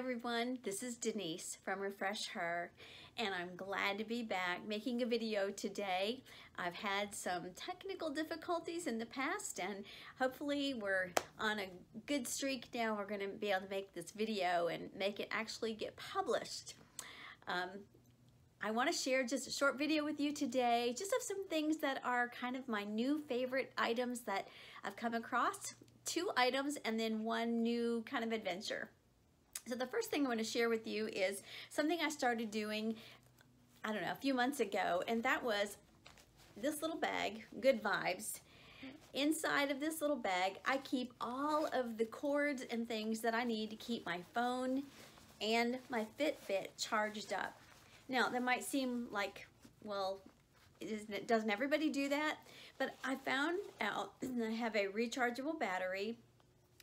everyone, this is Denise from Refresh Her, and I'm glad to be back making a video today. I've had some technical difficulties in the past, and hopefully we're on a good streak now. We're going to be able to make this video and make it actually get published. I want to share just a short video with you today, just of some things that are kind of my new favorite items that I've come across. 2 items and then 1 new kind of adventure. So the first thing I want to share with you is something I started doing, I don't know, a few months ago, and that was this little bag, Good Vibes. Inside of this little bag, I keep all of the cords and things that I need to keep my phone and my Fitbit charged up. Now, that might seem like, well, doesn't everybody do that? But I found out that I have a rechargeable battery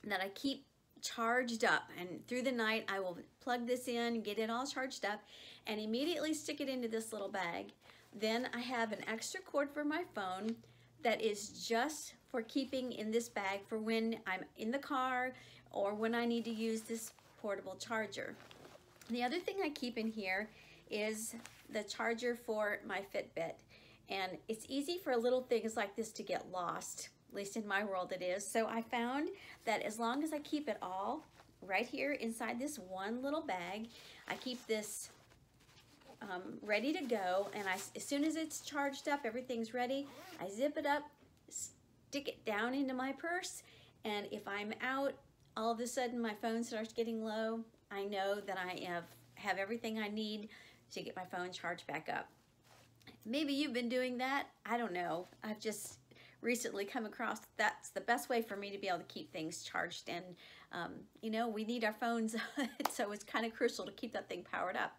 that I keep charged up, and through the night I will plug this in, get it all charged up, and immediately stick it into this little bag. Then I have an extra cord for my phone that is just for keeping in this bag for when I'm in the car or when I need to use this portable charger. The other thing I keep in here is the charger for my Fitbit, and it's easy for little things like this to get lost. At least in my world it is. So I found that as long as I keep it all right here inside this one little bag, I keep this ready to go, and as soon as it's charged up, everything's ready, I zip it up, stick it down into my purse, and if I'm out, all of a sudden my phone starts getting low, I know that I have everything I need to get my phone charged back up. Maybe you've been doing that, I don't know. I've just recently come across that's the best way for me to be able to keep things charged, and you know, we need our phones so it's kind of crucial to keep that thing powered up.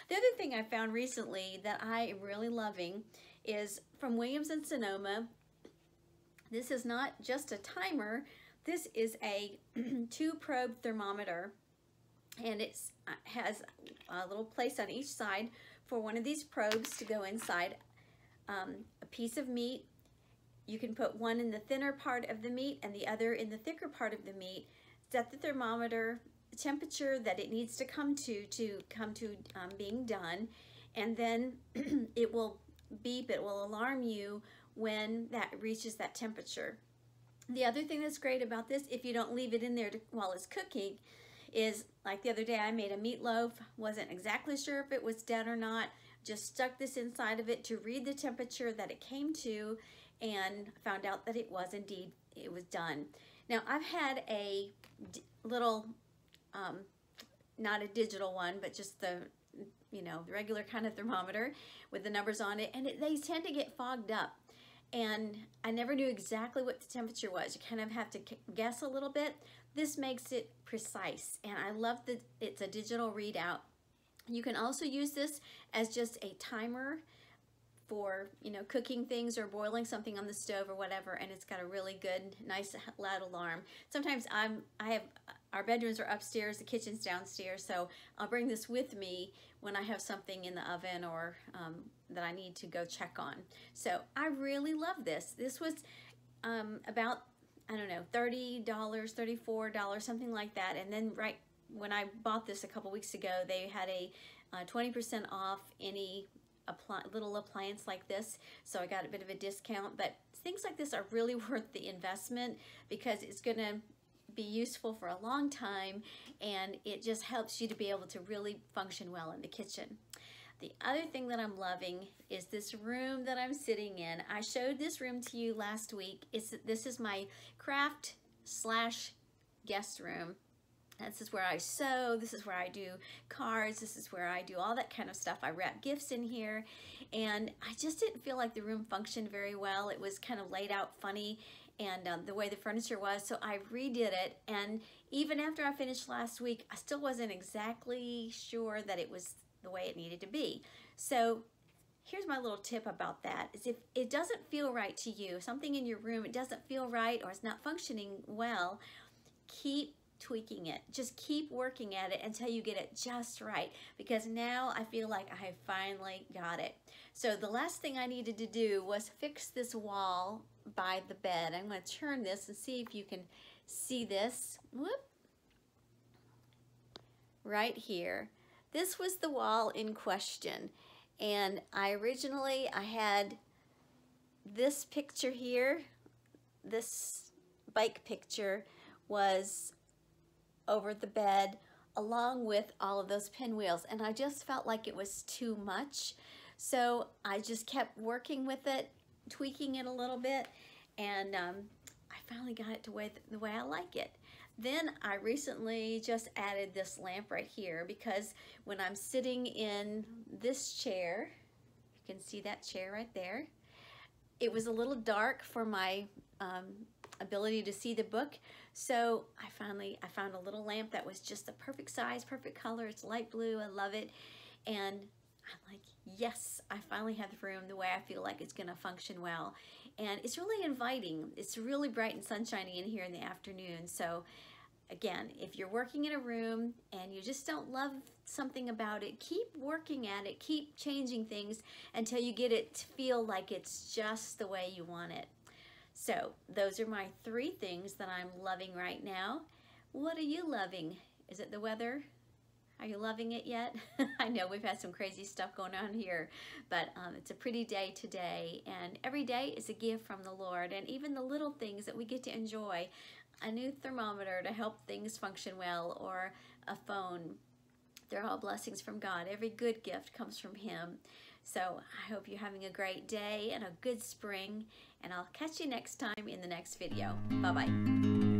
The other thing I found recently that I am really loving is from Williams & Sonoma. This is not just a timer, this is a 2-probe thermometer, and it has a little place on each side for one of these probes to go inside a piece of meat. You can put one in the thinner part of the meat and the other in the thicker part of the meat. Set the thermometer temperature that it needs to come to being done, and then it will beep, it will alarm you when that reaches that temperature. The other thing that's great about this, if you don't leave it in there while it's cooking, is like the other day I made a meatloaf, wasn't exactly sure if it was done or not, just stuck this inside of it to read the temperature that it came to, and found out that it was indeed, it was done. Now I've had a little, not a digital one, but just the, you know, the regular kind of thermometer with the numbers on it, and they tend to get fogged up. And I never knew exactly what the temperature was. You kind of have to guess a little bit. This makes it precise, and I love that it's a digital readout. You can also use this as just a timer for, you know, cooking things or boiling something on the stove or whatever, and it's got a really good, nice, loud alarm. Sometimes our bedrooms are upstairs, the kitchen's downstairs, so I'll bring this with me when I have something in the oven or that I need to go check on. So I really love this. This was about, I don't know, $30, $34, something like that, and then right when I bought this a couple weeks ago, they had a 20% off any little appliance like this, so I got a bit of a discount. But things like this are really worth the investment because it's gonna be useful for a long time, and it just helps you to be able to really function well in the kitchen. The other thing that I'm loving is this room that I'm sitting in. I showed this room to you last week. This is my craft / guest room. This is where I sew, this is where I do cards, this is where I do all that kind of stuff. I wrap gifts in here, and I just didn't feel like the room functioned very well. It was kind of laid out funny, and the way the furniture was, so I redid it, and even after I finished last week, I still wasn't exactly sure that it was the way it needed to be. So here's my little tip about that, is if it doesn't feel right to you, something in your room, it doesn't feel right or it's not functioning well, keep tweaking it. Just keep working at it until you get it just right, because now I feel like I have finally got it. So the last thing I needed to do was fix this wall by the bed. I'm going to turn this and see if you can see this. Whoop. right here. This was the wall in question, and I had this picture here. This bike picture was over the bed along with all of those pinwheels, and I just felt like it was too much. So I just kept working with it, tweaking it a little bit, and I finally got it to the way I like it. Then I recently just added this lamp right here, because when I'm sitting in this chair, you can see that chair right there, it was a little dark for my ability to see the book. So I found a little lamp that was just the perfect size, perfect color. It's light blue, I love it. And I'm like, yes, I finally have the room the way I feel like it's gonna function well. And it's really inviting. It's really bright and sunshiny in here in the afternoon. So again, if you're working in a room and you just don't love something about it, keep working at it, keep changing things until you get it to feel like it's just the way you want it. So those are my 3 things that I'm loving right now. What are you loving? Is it the weather? Are you loving it yet? I know we've had some crazy stuff going on here, but it's a pretty day today, and every day is a gift from the Lord, and even the little things that we get to enjoy, a new thermometer to help things function well, or a phone, they're all blessings from God. Every good gift comes from Him. So I hope you're having a great day and a good spring, and I'll catch you next time in the next video. Bye-bye.